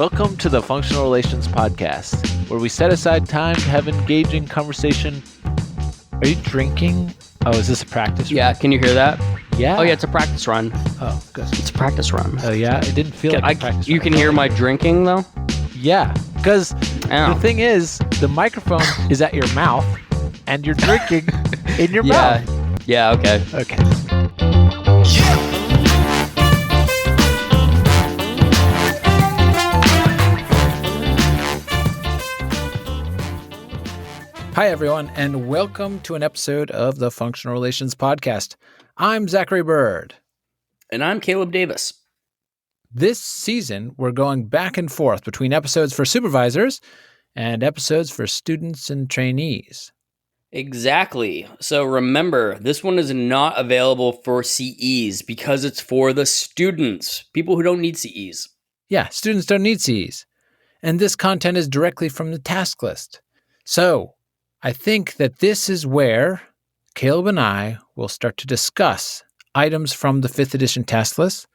Welcome to the Functional Relations Podcast, where we set aside time to have engaging conversation. Are you drinking? Oh, is this a practice run? Yeah, can you hear that? Yeah. Oh, yeah, it's a practice run. Oh, good. It's a practice run. Oh, yeah? It didn't feel like a practice run. You can hear my drinking, though? Yeah, because the thing is, the microphone is at your mouth, and you're drinking in your mouth. Yeah, okay. Okay. Hi, everyone, and welcome to an episode of the Functional Relations Podcast. I'm Zachary Bird. And I'm Caleb Davis. This season, we're going back and forth between episodes for supervisors and episodes for students and trainees. Exactly. So remember, this one is not available for CEs because it's for the students, people who don't need CEs. Yeah, students don't need CEs. And this content is directly from the task list. So I think that this is where Caleb and I will start to discuss items from the 5th edition task list,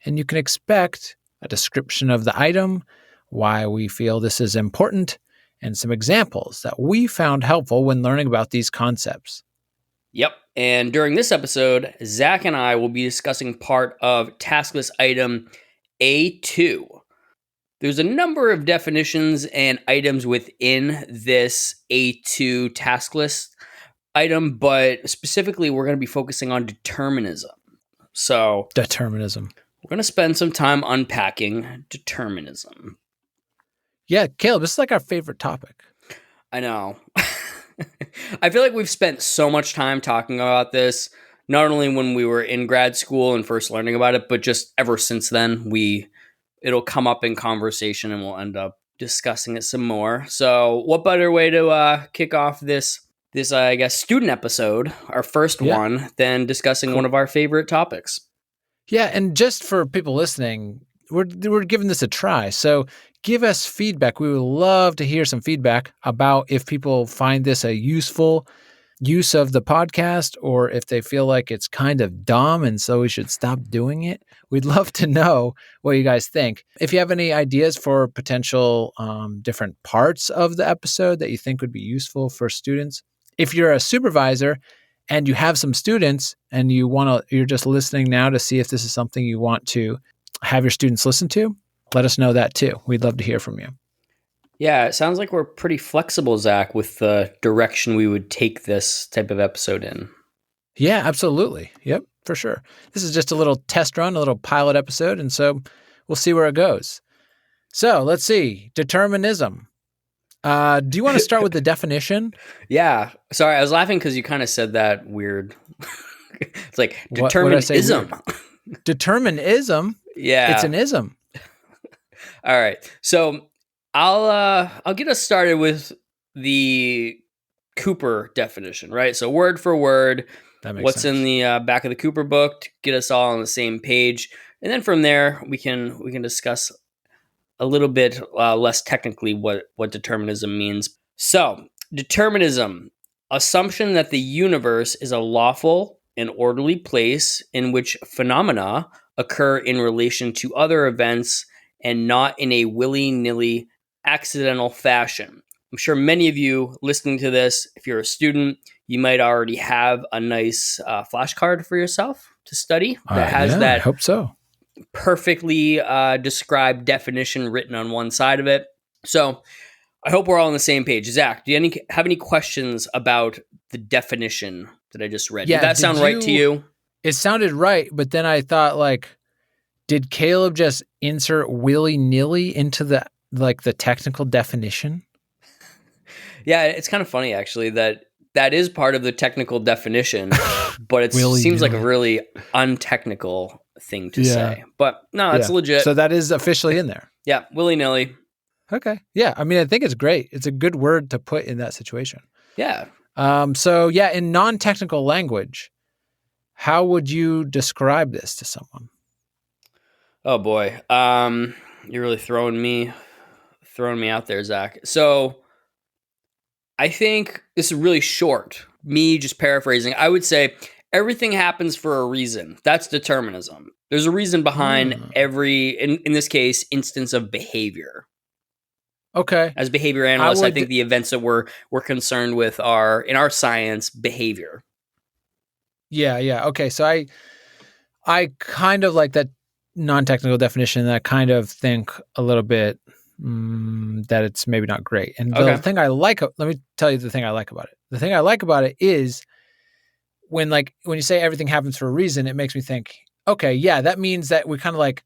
and you can expect a description of the item, why we feel this is important, and some examples that we found helpful when learning about these concepts. Yep. And during this episode, Zach and I will be discussing part of task list item A2. There's a number of definitions and items within this A2 task list item, but specifically we're going to be focusing on determinism. So, Determinism. We're going to spend some time unpacking determinism. Yeah, Caleb, this is like our favorite topic. I know. I feel like we've spent so much time talking about this, not only when we were in grad school and first learning about it, but just ever since then, it'll come up in conversation and we'll end up discussing it some more. So what better way to kick off this I guess, student episode, our first one, than discussing one of our favorite topics. Yeah, and just for people listening, we're giving this a try. So give us feedback. We would love to hear some feedback about if people find this a useful use of the podcast or if they feel like it's kind of dumb and so we should stop doing it. We'd love to know what you guys think. If you have any ideas for potential different parts of the episode that you think would be useful for students, if you're a supervisor and you have some students and you're just listening now to see if this is something you want to have your students listen to, let us know that too. We'd love to hear from you. Yeah, it sounds like we're pretty flexible, Zach, with the direction we would take this type of episode in. Yeah, absolutely. Yep, for sure. This is just a little test run, a little pilot episode, and so we'll see where it goes. So let's see. Determinism. Do you want to start with the definition? Yeah. Sorry, I was laughing because you kind of said that weird. It's like determinism. Determinism? Yeah. It's an ism. All right. So I'll get us started with the Cooper definition, right? So word for word, what's sense. in the back of the Cooper book to get us all on the same page. And then from there, we can discuss a little bit less technically what determinism means. So determinism, assumption that the universe is a lawful and orderly place in which phenomena occur in relation to other events and not in a willy-nilly accidental fashion. I'm sure many of you listening to this, if you're a student, you might already have a nice flashcard for yourself to study that has that. I hope so. Perfectly described definition written on one side of it. So I hope we're all on the same page. Zach, do you have any questions about the definition that I just read? Yeah, did that sound right to you? It sounded right, but then I thought, did Caleb just insert willy-nilly into the technical definition? Yeah, it's kind of funny, actually, that is part of the technical definition, but it seems like a really untechnical thing to say. But no, it's legit. So that is officially in there. Yeah, willy-nilly. Okay. Yeah, I mean, I think it's great. It's a good word to put in that situation. Yeah. In non-technical language, how would you describe this to someone? Oh boy. You're really throwing me out there, Zach. So I think this is really short. Me just paraphrasing. I would say everything happens for a reason. That's determinism. There's a reason behind Hmm. every, in this case, instance of behavior. Okay. As behavior I analysts, I think would. the events that we're concerned with are, in our science, behavior. Yeah. Yeah. Okay. So I kind of like that non-technical definition. And I kind of think a little bit that it's maybe not great. And the Okay. thing I like, let me tell you the thing I like about it. The thing I like about it is when you say everything happens for a reason, it makes me think, okay, yeah, that means that we kind of like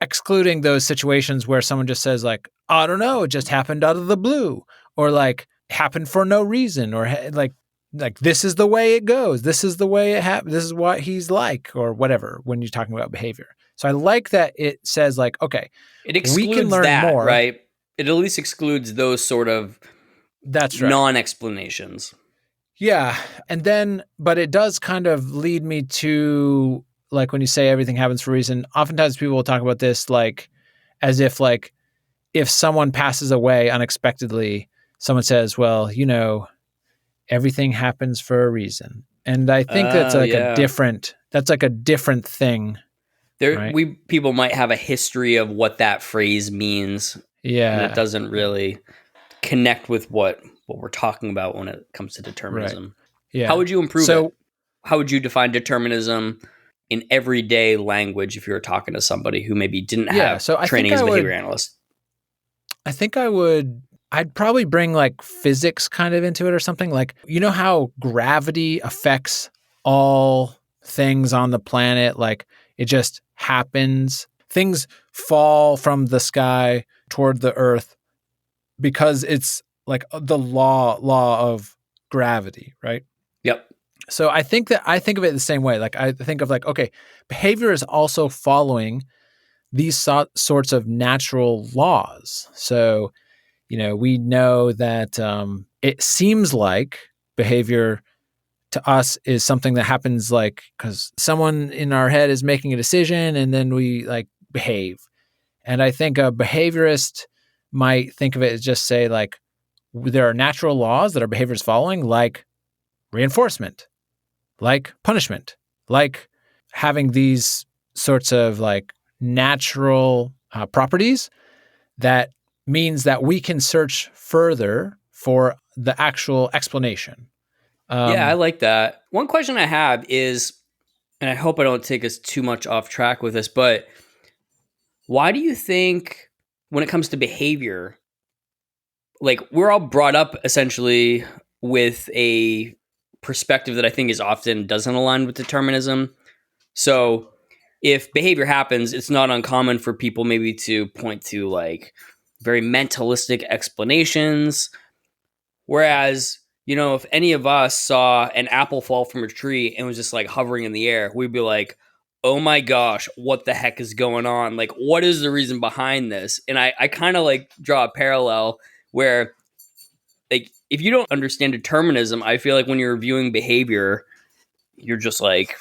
excluding those situations where someone just says like, I don't know, it just happened out of the blue, or like happened for no reason, or like this is the way it goes, this is the way it happened, this is what he's like, or whatever. When you're talking about behavior, so I like that it says like, okay, It we can excludes learn that, more. right? It at least excludes those sort of That's right. non-explanations. Yeah. And then, but it does kind of lead me to like when you say everything happens for a reason, oftentimes people will talk about this like as if like if someone passes away unexpectedly, someone says, well, everything happens for a reason. And I think Oh, yeah. that's like a different thing, There, right? people might have a history of what that phrase means, and it Yeah. doesn't really connect with what we're talking about when it comes to Right. determinism. How Yeah. would you improve it? So, How would you define determinism in everyday language if you were talking to somebody who maybe didn't yeah. have So training as a behavior analyst? I think I'd probably bring like physics kind of into it or something. Like, you know how gravity affects all things on the planet? Like, it just happens. Things fall from the sky toward the earth because it's like the law of gravity, right? Yep. So I think of it the same way. Like, I think of like, okay, behavior is also following these sorts of natural laws. So we know that it seems like behavior to us is something that happens like because someone in our head is making a decision and then we like behave. And I think a behaviorist might think of it as just say like there are natural laws that our behavior is following, like reinforcement, like punishment, like having these sorts of like natural properties that means that we can search further for the actual explanation. Yeah, I Um, like that. One question I have is, and I hope I don't take us too much off track with this, but why do you think when it comes to behavior, like we're all brought up essentially with a perspective that I think is often doesn't align with determinism. So if behavior happens, it's not uncommon for people maybe to point to like very mentalistic explanations. Whereas, if any of us saw an apple fall from a tree and was just like hovering in the air, we'd be like, oh my gosh, what the heck is going on? Like, what is the reason behind this? And I kind of like draw a parallel where, like, if you don't understand determinism, I feel like when you're reviewing behavior, you're just like,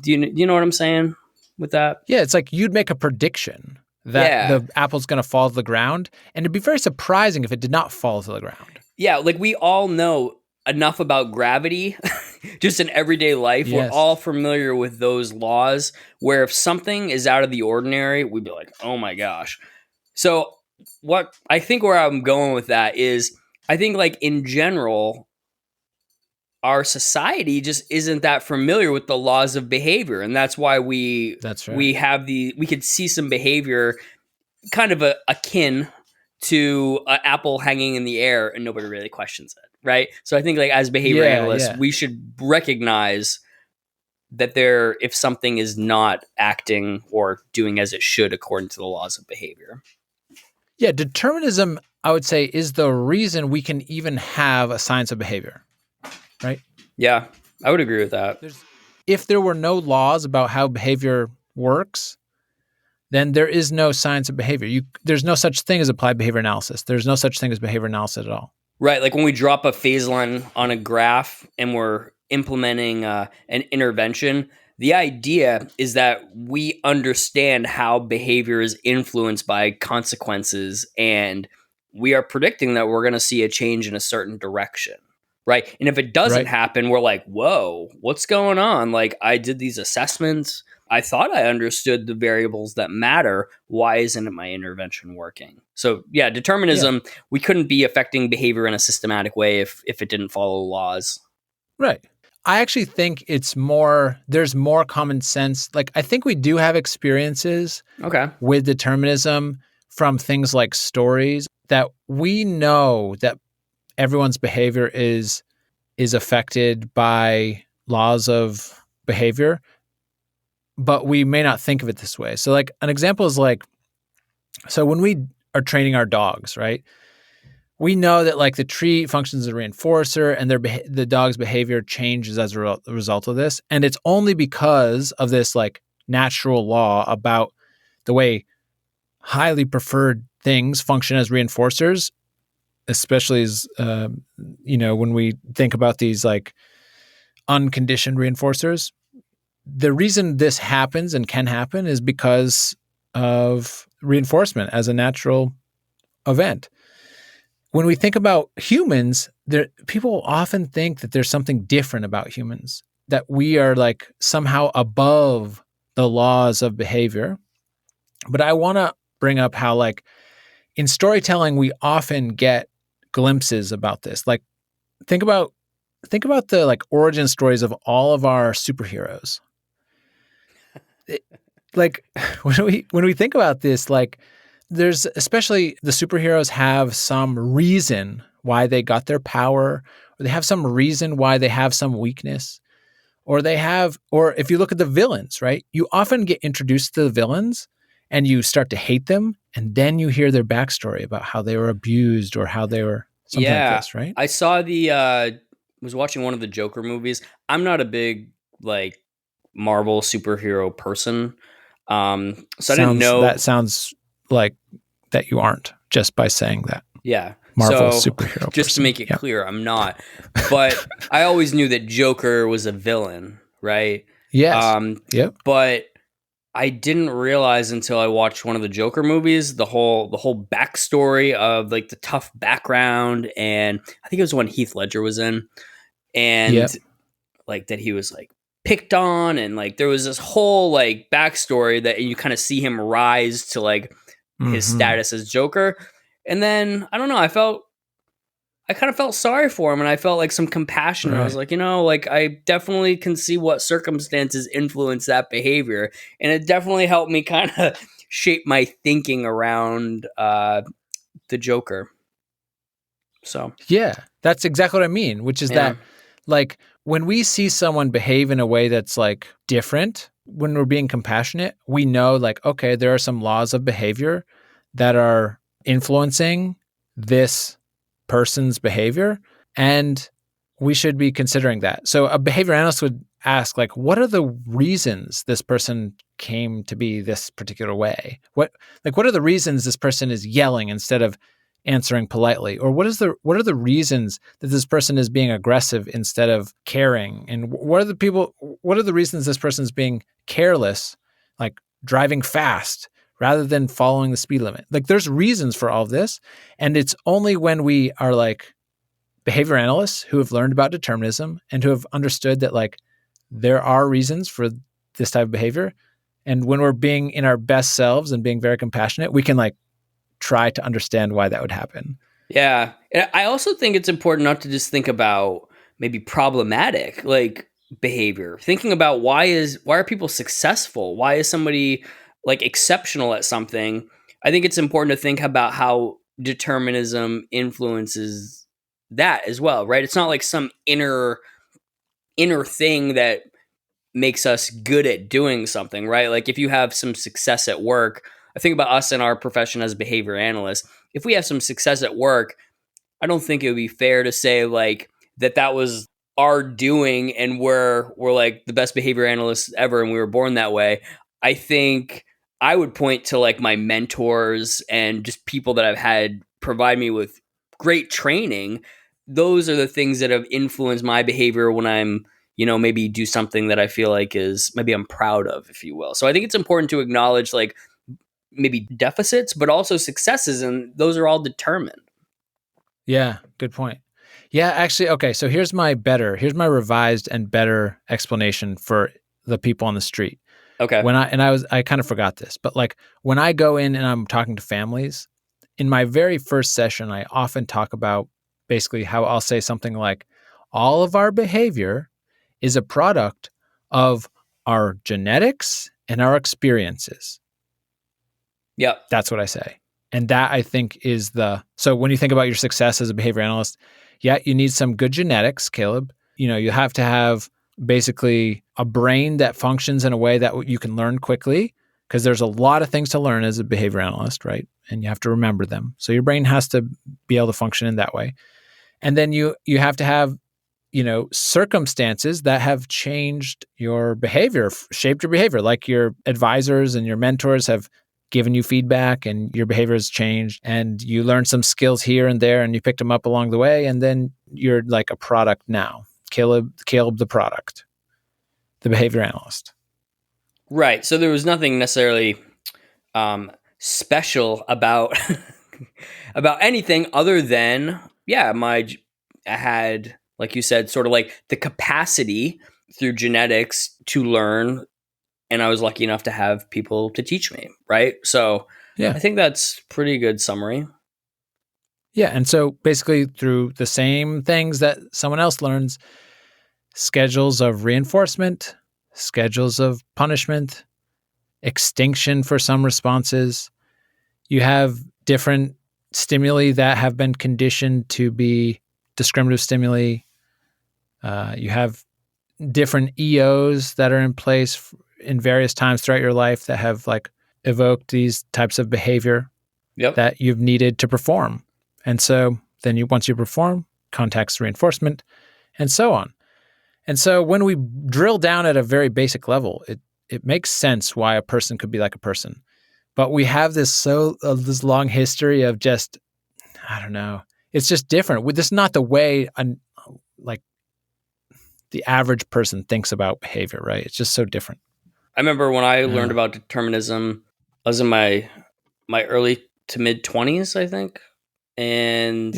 do you know what I'm saying with that? yeah, it's like you'd make a prediction that Yeah. the apple's going to fall to the ground, and it'd be very surprising if it did not fall to the ground. Yeah, like we all know enough about gravity just in everyday life. We're Yes. all familiar with those laws where if something is out of the ordinary, we'd be like, "Oh my gosh." So, what I think where I'm going with that is I think like in general our society just isn't that familiar with the laws of behavior, and that's why we That's right. we have we could see some behavior kind of akin to an apple hanging in the air and nobody really questions it, right? So I think like as behavior Yeah, analysts, yeah. we should recognize that there if something is not acting or doing as it should according to the laws of behavior. Yeah, determinism, I would say, is the reason we can even have a science of behavior, right? Yeah, I would agree with that. If there were no laws about how behavior works, then there is no science of behavior. There's no such thing as applied behavior analysis. There's no such thing as behavior analysis at all. Right, like when we drop a phase line on a graph and we're implementing an intervention, the idea is that we understand how behavior is influenced by consequences, and we are predicting that we're going to see a change in a certain direction. right? And if it doesn't Right. happen, we're like, whoa, what's going on? Like, I did these assessments. I thought I understood the variables that matter. Why isn't my intervention working? So, yeah, Yeah. determinism, we couldn't be affecting behavior in a systematic way if it didn't follow laws. Right. I actually think there's more common sense. Like, I think we do have experiences Okay. with determinism from things like stories that we know that everyone's behavior is affected by laws of behavior, but we may not think of it this way. So like an example is like, so when we are training our dogs, right? We know that like the treat functions as a reinforcer and the dog's behavior changes as a result of this. And it's only because of this like natural law about the way highly preferred things function as reinforcers, especially as, when we think about these like unconditioned reinforcers. The reason this happens and can happen is because of reinforcement as a natural event. When we think about humans, people often think that there's something different about humans, that we are like somehow above the laws of behavior. But I want to bring up how like in storytelling we often get glimpses about this. Like think about the like origin stories of all of our superheroes. It, like when we think about this, like there's especially the superheroes have some reason why they got their power, or they have some reason why they have some weakness, or if you look at the villains, right? You often get introduced to the villains and you start to hate them, and then you hear their backstory about how they were abused or how they were something like Yeah. this, right? I saw was watching one of the Joker movies. I'm not a big like Marvel superhero person. So I didn't That know. sounds like that you aren't just by saying that. Yeah. Marvel So superhero just to person. make it Yeah. clear, I'm not. But I always knew that Joker was a villain, right? Yes. Um, Yep. but I didn't realize until I watched one of the Joker movies the whole backstory of like the tough background, and I think it was when Heath Ledger was in, and Yep. like that he was like picked on, and like there was this whole like backstory that you kind of see him rise to like his Mm-hmm. status as Joker. And then I don't know, I kind of felt sorry for him, and I felt like some compassion. And I was Right. like, like I definitely can see what circumstances influence that behavior. And it definitely helped me kind of shape my thinking around the Joker. So, Yeah. That's exactly what I mean, which is yeah. that like when we see someone behave in a way that's like different, when we're being compassionate, we know like, okay, there are some laws of behavior that are influencing this person's behavior. And we should be considering that. So a behavior analyst would ask, like, what are the reasons this person came to be this particular way? What are the reasons this person is yelling instead of answering politely? Or what are the reasons that this person is being aggressive instead of caring? And what are the reasons this person is being careless, like driving fast rather than following the speed limit? Like there's reasons for all of this. And it's only when we are like behavior analysts who have learned about determinism and who have understood that like there are reasons for this type of behavior. And when we're being in our best selves and being very compassionate, we can like try to understand why that would happen. Yeah. And I also think it's important not to just think about maybe problematic like behavior. Thinking about why are people successful? Why is somebody like exceptional at something? I think it's important to think about how determinism influences that as well, right? It's not like some inner thing that makes us good at doing something, right? Like if you have some success at work, I think about us in our profession as behavior analysts. If we have some success at work, I don't think it would be fair to say like that was our doing and we're like the best behavior analysts ever and we were born that way. I think I would point to like my mentors and just people that I've had provide me with great training. Those are the things that have influenced my behavior when I'm, maybe do something that I feel like is maybe I'm proud of, if you will. So I think it's important to acknowledge like maybe deficits, but also successes, and those are all determined. Yeah, good point. Yeah, actually, okay. So here's my revised and better explanation for the people on the street. Okay. I kind of forgot this, but like when I go in and I'm talking to families, in my very first session, I often talk about basically how I'll say something like, all of our behavior is a product of our genetics and our experiences. Yep. That's what I say. And that I think is so when you think about your success as a behavior analyst, yeah, you need some good genetics, Caleb. You have to have basically a brain that functions in a way that you can learn quickly, because there's a lot of things to learn as a behavior analyst, right? And you have to remember them. So your brain has to be able to function in that way. And then you have to have, circumstances that have changed your behavior, shaped your behavior, like your advisors and your mentors have given you feedback and your behavior has changed and you learned some skills here and there and you picked them up along the way. And then you're like a product now. Caleb the product, the behavior analyst. Right. So there was nothing necessarily special about about anything other than, I had, like you said, sort of like the capacity through genetics to learn, and I was lucky enough to have people to teach me, right? So Yeah. I think that's pretty good summary. Yeah. And so basically through the same things that someone else learns, schedules of reinforcement, schedules of punishment, extinction for some responses. You have different stimuli that have been conditioned to be discriminative stimuli. You have different EOs that are in place in various times throughout your life that have like evoked these types of behavior that you've needed to perform. And so then once you perform, context reinforcement, and so on. And so when we drill down at a very basic level, it makes sense why a person could be like a person. But we have this long history of just, I don't know, it's just different. This is not the way like the average person thinks about behavior, right? It's just so different. I remember when I learned about determinism, I was in my early to mid 20s, I think. And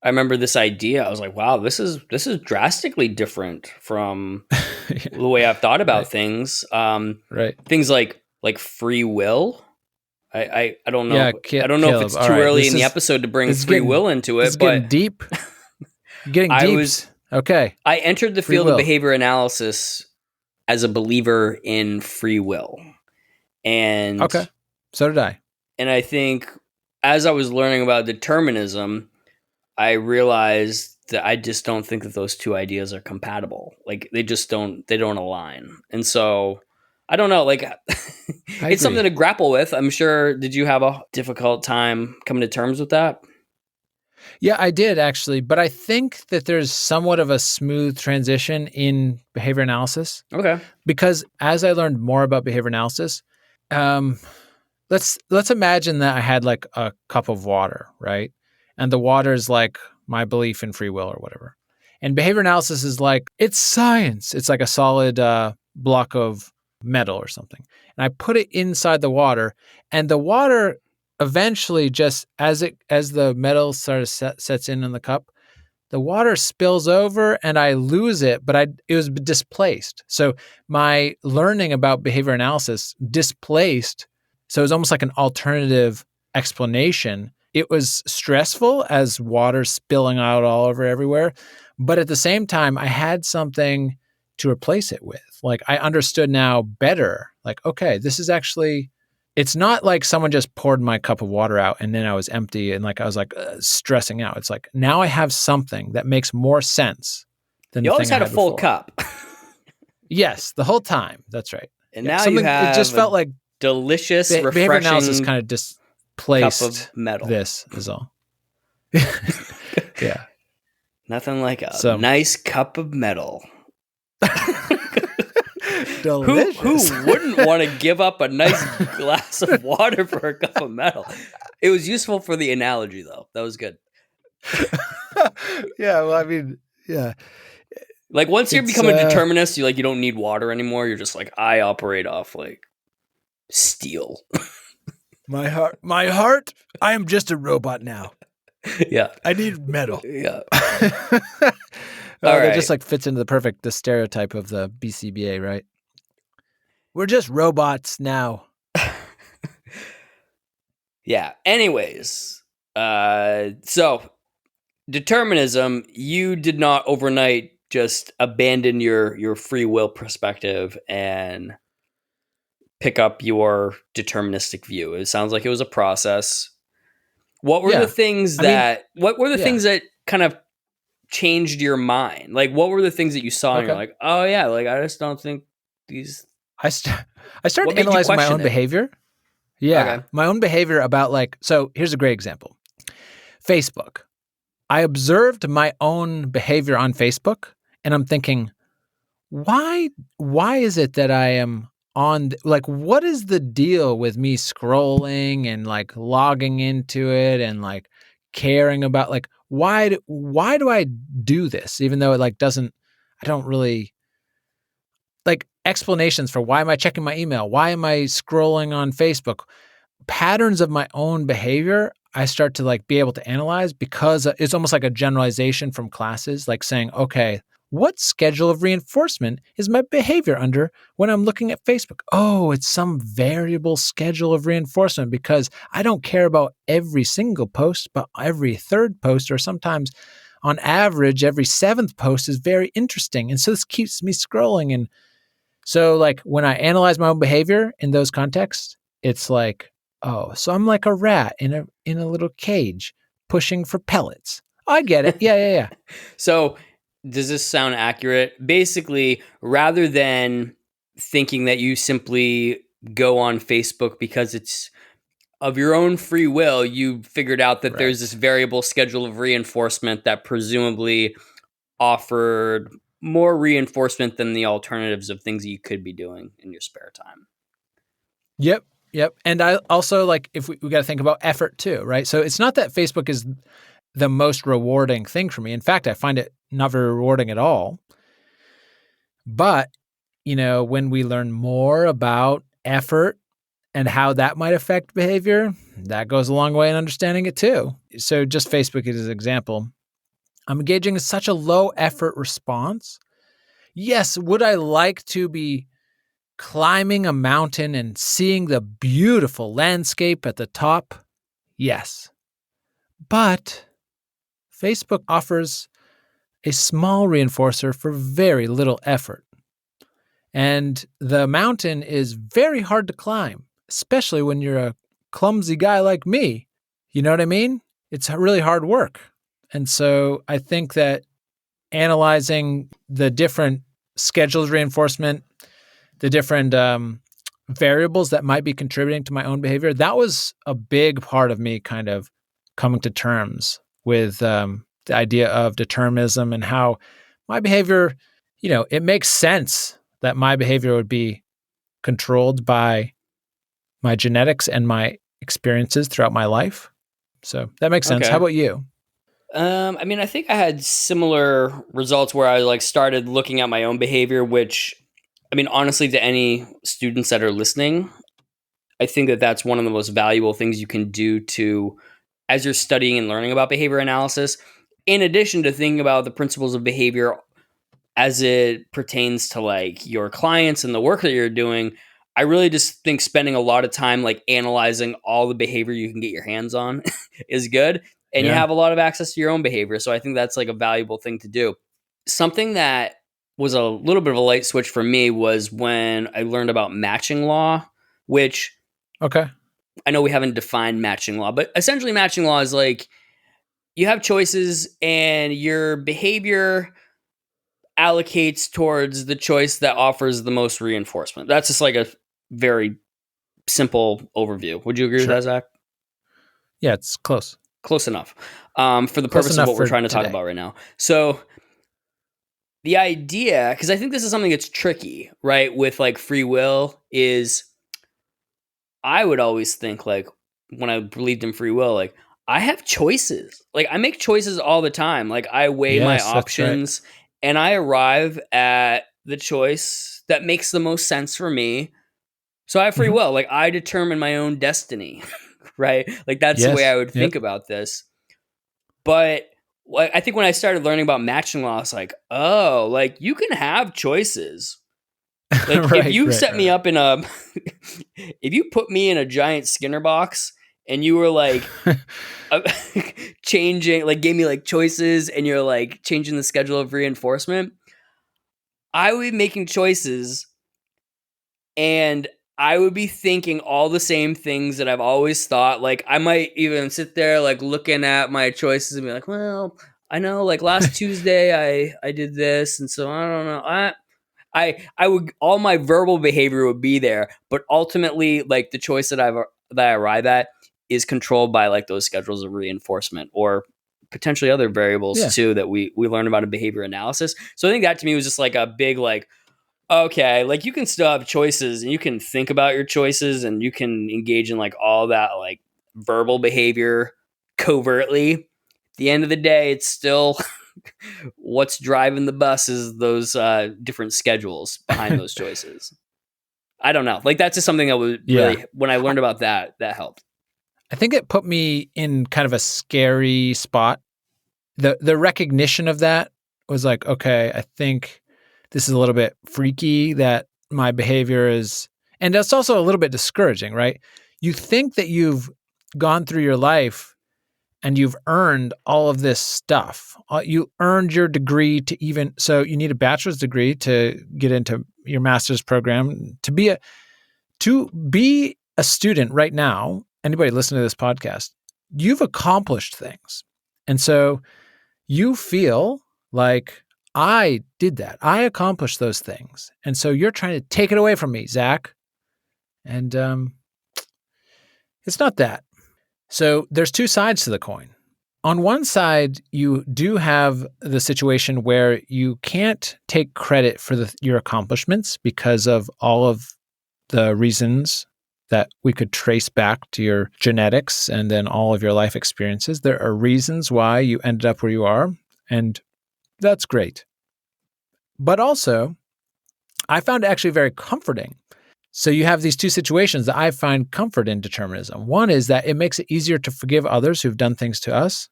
I remember this idea. I was like, wow, this is drastically different from the way I've thought about things. Right. Things like free will. I don't know. Yeah, I don't know if it's too early in the episode to bring free will into it, but getting deep. Getting deep. Okay. I entered the field of behavior analysis as a believer in free will. And okay. So did I. And I think as I was learning about determinism, I realized that I just don't think that those two ideas are compatible. Like they don't align. And so I don't know, like it's something to grapple with. I'm sure. Did you have a difficult time coming to terms with that? Yeah, I did actually, but I think that there's somewhat of a smooth transition in behavior analysis. Okay. Because as I learned more about behavior analysis, let's imagine that I had like a cup of water, right? And the water is like my belief in free will or whatever. And behavior analysis is like, it's science. It's like a solid block of metal or something. And I put it inside the water, and the water eventually, just as the metal sort of sets in the cup, the water spills over and I lose it, but it was displaced. So my learning about behavior analysis displaced. So it was almost like an alternative explanation. It was stressful as water spilling out all over everywhere, but at the same time, I had something to replace it with. Like I understood now better. Like, okay, this is actually, it's not like someone just poured my cup of water out and then I was empty and like I was like stressing out. It's like now I have something that makes more sense than you the always thing had I a full before. Cup. Yes, the whole time. That's right. And now you have it just felt like delicious, behavior refreshing analysis kind of displaced cup of metal. This is all. Yeah. Nothing like a nice cup of metal. Delicious. Who wouldn't want to give up a nice glass of water for a cup of metal? It was useful for the analogy, though. That was good. Yeah, well, I mean, yeah. Like once you become a determinist, you don't need water anymore. You're just like, I operate off like steel. My heart. I am just a robot now. Yeah. I need metal. Yeah. All That just right. like fits into the stereotype of the BCBA, right? We're just robots now. Yeah. Anyways, so determinism, you did not overnight just abandon your free will perspective and pick up your deterministic view. It sounds like it was a process. What were the Yeah. things I mean, that what were the yeah. things that kind of changed your mind? Like what were the things that you saw and you're Okay. like, "Oh yeah, like I just don't think these." I, st- I What started made you analyzing my question own it? behavior. Yeah. Okay. My own behavior about so here's a great example. Facebook. I observed my own behavior on Facebook and I'm thinking, why is it that I am what is the deal with me scrolling and like logging into it and like caring about why do I do this even though it like doesn't I don't really like explanations for why am I checking my email? Why am I scrolling on Facebook? Patterns of my own behavior I start to like be able to analyze because it's almost like a generalization from classes, like saying, okay, what schedule of reinforcement is my behavior under when I'm looking at Facebook? Oh, it's some variable schedule of reinforcement because I don't care about every single post, but every third post, or sometimes on average, every seventh post is very interesting. And so this keeps me scrolling. And so, like, when I analyze my own behavior in those contexts, it's like, oh, so I'm like a rat in a little cage pushing for pellets. I get it. Yeah, yeah, yeah. So, does this sound accurate? Basically, rather than thinking that you simply go on Facebook because it's of your own free will, you figured out that there's this Right. variable schedule of reinforcement that presumably offered more reinforcement than the alternatives of things that you could be doing in your spare time. Yep. Yep. And I also like if we got to think about effort too, right? So it's not that Facebook is the most rewarding thing for me. In fact, I find it not very rewarding at all. But, when we learn more about effort and how that might affect behavior, that goes a long way in understanding it too. So just Facebook as an example. I'm engaging in such a low effort response. Yes, would I like to be climbing a mountain and seeing the beautiful landscape at the top? Yes. But Facebook offers a small reinforcer for very little effort. And the mountain is very hard to climb, especially when you're a clumsy guy like me. You know what I mean? It's really hard work. And so I think that analyzing the different schedules reinforcement, the different variables that might be contributing to my own behavior, that was a big part of me kind of coming to terms with the idea of determinism and how my behavior, it makes sense that my behavior would be controlled by my genetics and my experiences throughout my life. So that makes sense. How Okay. about you? I mean, I think I had similar results where I like started looking at my own behavior, which, I mean, honestly, to any students that are listening, I think that that's one of the most valuable things you can do to, as you're studying and learning about behavior analysis, in addition to thinking about the principles of behavior as it pertains to like your clients and the work that you're doing. I really just think spending a lot of time like analyzing all the behavior you can get your hands on is good. And you Yeah. have a lot of access to your own behavior. So I think that's like a valuable thing to do. Something that was a little bit of a light switch for me was when I learned about matching law, which Okay. I know we haven't defined matching law, but essentially matching law is like you have choices and your behavior allocates towards the choice that offers the most reinforcement. That's just like a very simple overview. Would you agree with Sure. that, Zach? Yeah, it's close. Close enough for the Close purpose of enough what we're for trying to talk today. about right now. So, the idea, because I think this is something that's tricky, right? With like free will, is I would always think like when I believed in free will, like I have choices. Like I make choices all the time. Like I weigh my Yes, that's right. options and I arrive at the choice that makes the most sense for me. So I have free Mhm. will. Like I determine my own destiny, right? Like that's the way I Yes. would Yep. think about this. But I think when I started learning about matching law, it's like, oh, like you can have choices. Like if Right, you right, set me right. up in a, if you put me in a giant Skinner box and you were like uh, changing, like gave me like choices and you're like changing the schedule of reinforcement, I would be making choices and I would be thinking all the same things that I've always thought. Like I might even sit there like looking at my choices and be like, well, I know like last Tuesday I did this and so I don't know. I would all my verbal behavior would be there, but ultimately like the choice that I arrive at is controlled by like those schedules of reinforcement or potentially other variables Yeah. too that we learn about in behavior analysis. So I think that to me was just like a big like okay, like you can still have choices and you can think about your choices and you can engage in like all that like verbal behavior covertly. At the end of the day, it's still what's driving the bus is those different schedules behind those choices. I don't know. Like that's just something that was Yeah. really when I learned about that, that helped. I think it put me in kind of a scary spot. The recognition of that was like, okay, I think this is a little bit freaky that my behavior is, and that's also a little bit discouraging, right? You think that you've gone through your life and you've earned all of this stuff. You earned your degree to even, so you need a bachelor's degree to get into your master's program. To be a student right now, anybody listening to this podcast, you've accomplished things. And so you feel like I did that. I accomplished those things. And so you're trying to take it away from me, Zach. And it's not that. So there's two sides to the coin. On one side, you do have the situation where you can't take credit for your accomplishments because of all of the reasons that we could trace back to your genetics and then all of your life experiences. There are reasons why you ended up where you are, and that's great. But also, I found it actually very comforting. So you have these two situations that I find comfort in determinism. One is that it makes it easier to forgive others who've done things to us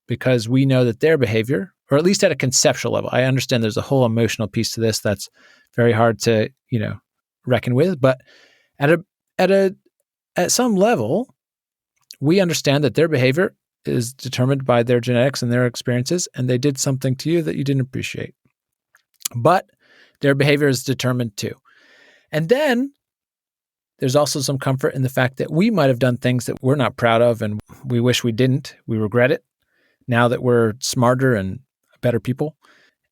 because we know that their behavior, or at least at a conceptual level, I understand there's a whole emotional piece to this that's very hard to, reckon with, but at a at a at some level, we understand that their behavior is determined by their genetics and their experiences, and they did something to you that you didn't appreciate. But their behavior is determined too. And then there's also some comfort in the fact that we might have done things that we're not proud of and we wish we didn't. We regret it now that we're smarter and better people.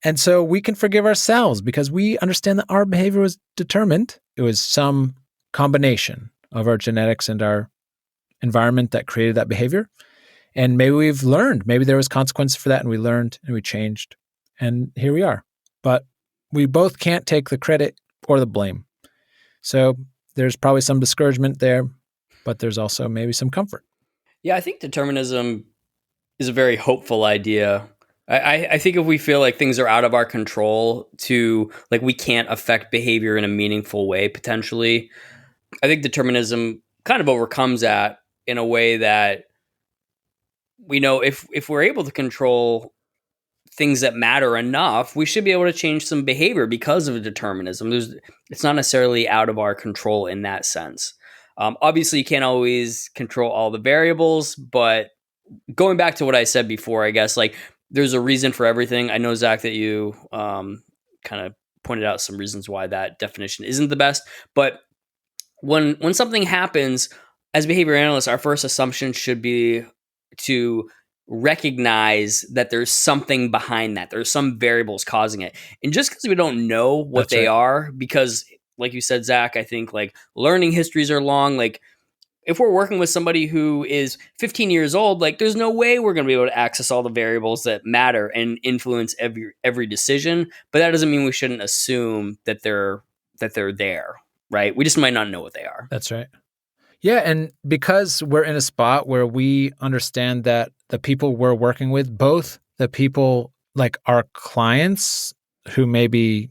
And so we can forgive ourselves because we understand that our behavior was determined. It was some combination of our genetics and our environment that created that behavior. And maybe we've learned, maybe there was consequence for that and we learned and we changed. And here we are. But we both can't take the credit or the blame. So there's probably some discouragement there, but there's also maybe some comfort. Yeah, I think determinism is a very hopeful idea. I think if we feel like things are out of our control to like we can't affect behavior in a meaningful way potentially, I think determinism kind of overcomes that in a way that we know if we're able to control things that matter enough, we should be able to change some behavior because of determinism. It's not necessarily out of our control in that sense. Obviously, you can't always control all the variables, but going back to what I said before, I guess like there's a reason for everything. I know Zach that you kind of pointed out some reasons why that definition isn't the best, but when something happens, as behavior analysts, our first assumption should be to recognize that there's something behind that. There's some variables causing it. And just because we don't know what That's they right. are, because like you said, Zach, I think like learning histories are long. Like if we're working with somebody who is 15 years old, like there's no way we're going to be able to access all the variables that matter and influence every decision. But that doesn't mean we shouldn't assume that they're there, right? We just might not know what they are. That's right. Yeah. And because we're in a spot where we understand that the people we're working with, both the people like our clients who may be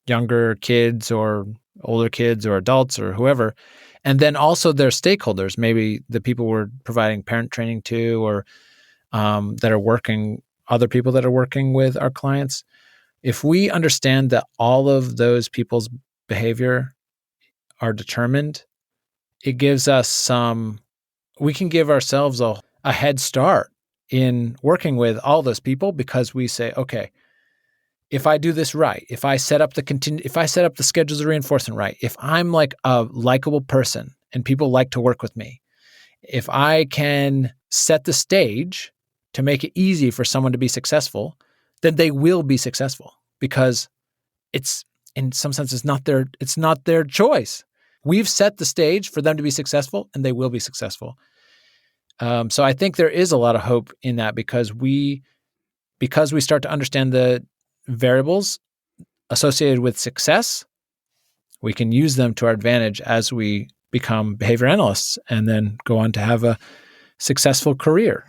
younger kids or older kids or adults or whoever, and then also their stakeholders, maybe the people we're providing parent training to or that are working, other people that are working with our clients. If we understand that all of those people's behavior are determined, it gives us we can give ourselves a head start in working with all those people, because we say, okay, if I do this right, if I set up the schedules of reinforcement right, if I'm like a likable person and people like to work with me, if I can set the stage to make it easy for someone to be successful, then they will be successful, because it's, in some sense, it's not their choice. We've set the stage for them to be successful, and they will be successful. So I think there is a lot of hope in that, because we start to understand the variables associated with success, we can use them to our advantage as we become behavior analysts and then go on to have a successful career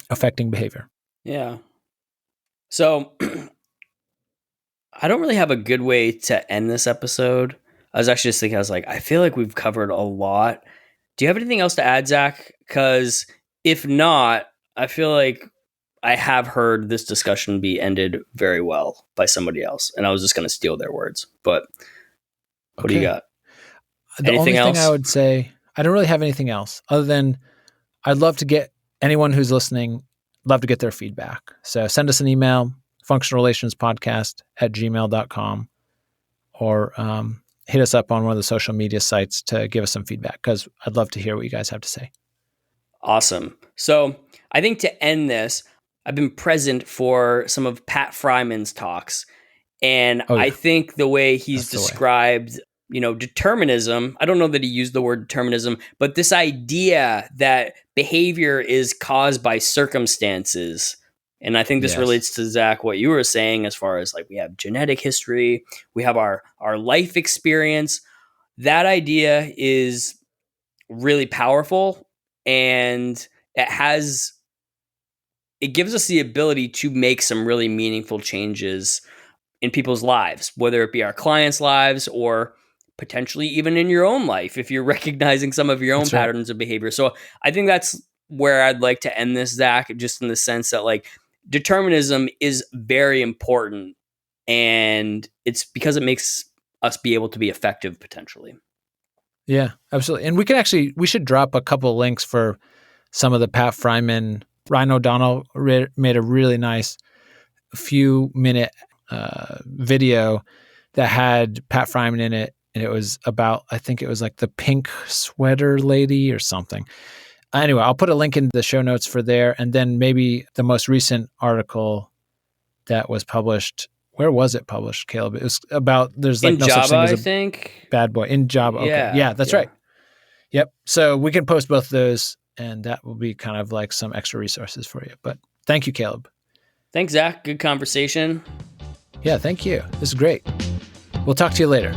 affecting behavior. Yeah. So I don't really have a good way to end this episode. I was actually just thinking, I feel like we've covered a lot. Do you have anything else to add, Zach? Because if not, I feel like I have heard this discussion be ended very well by somebody else, and I was just going to steal their words. But what do you got? The only thing I would say, I don't really have anything else other than I'd love to get anyone who's listening, love to get their feedback. So send us an email, functionalrelationspodcast@gmail.com, or hit us up on one of the social media sites to give us some feedback, because I'd love to hear what you guys have to say. Awesome. So I think to end this, I've been present for some of Pat Fryman's talks. And I think the way he's described, determinism, I don't know that he used the word determinism, but this idea that behavior is caused by circumstances. And I think this relates to, Zach, what you were saying, as far as we have genetic history, we have our life experience. That idea is really powerful, and it gives us the ability to make some really meaningful changes in people's lives, whether it be our clients' lives or potentially even in your own life, if you're recognizing some of your own patterns of behavior. So I think that's where I'd like to end this, Zach, just in the sense that determinism is very important, and it's because it makes us be able to be effective potentially. Yeah, absolutely. And we should drop a couple of links for some of the Pat Fryman. Ryan O'Donnell made a really nice few-minute video that had Pat Fryman in it, and it was about, I think it was the pink sweater lady or something. Anyway, I'll put a link in the show notes for there, and then maybe the most recent article that was published. Where was it published, Caleb? It was about, there's in no Java, such thing as I think. Bad boy in Java. Okay. Yeah, that's right. Yep. So we can post both of those, and that will be kind of some extra resources for you. But thank you, Caleb. Thanks, Zach. Good conversation. Yeah, thank you. This is great. We'll talk to you later.